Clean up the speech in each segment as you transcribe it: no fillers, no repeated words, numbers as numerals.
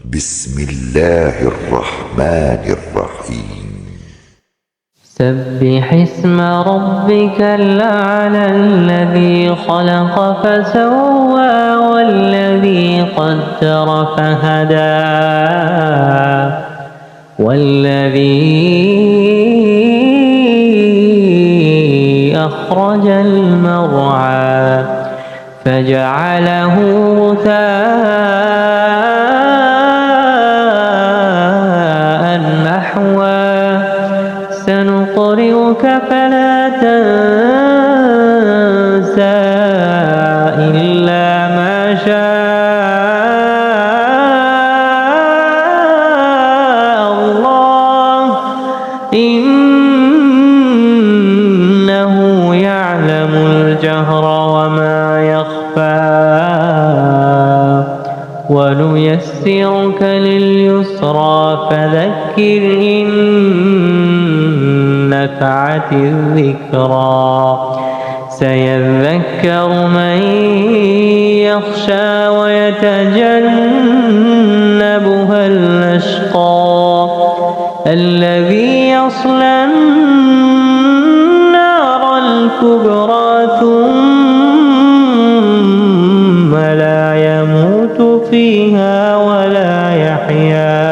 بسم الله الرحمن الرحيم. سبح اسم ربك الأعلى الذي خلق فسوى والذي قدر فهدى والذي أخرج المرعى فجعله غثاء نحوا سنقرئك فلا تنسى إلا ما شاء الله إنه يعلم الجهر وما يخفى ونيسرك لليسرى فذكر إن نفعت الذكرى سيذكر من يخشى ويتجنبها الأشقى الذي يصلى النار الكبرى ثم لا يموت فيها ولا يحيا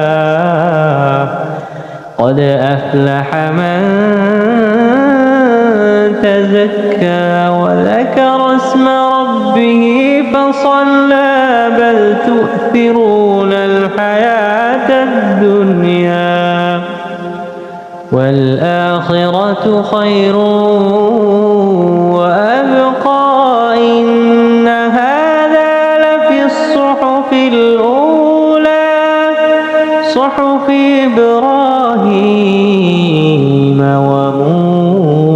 قد أفلح من تزكى وذكر اسم ربه فصلى بل تؤثرون الحياة الدنيا والآخرة خير وأبقى إن هذا لفي الصحف الأولى صحف إبراهيم وموسى.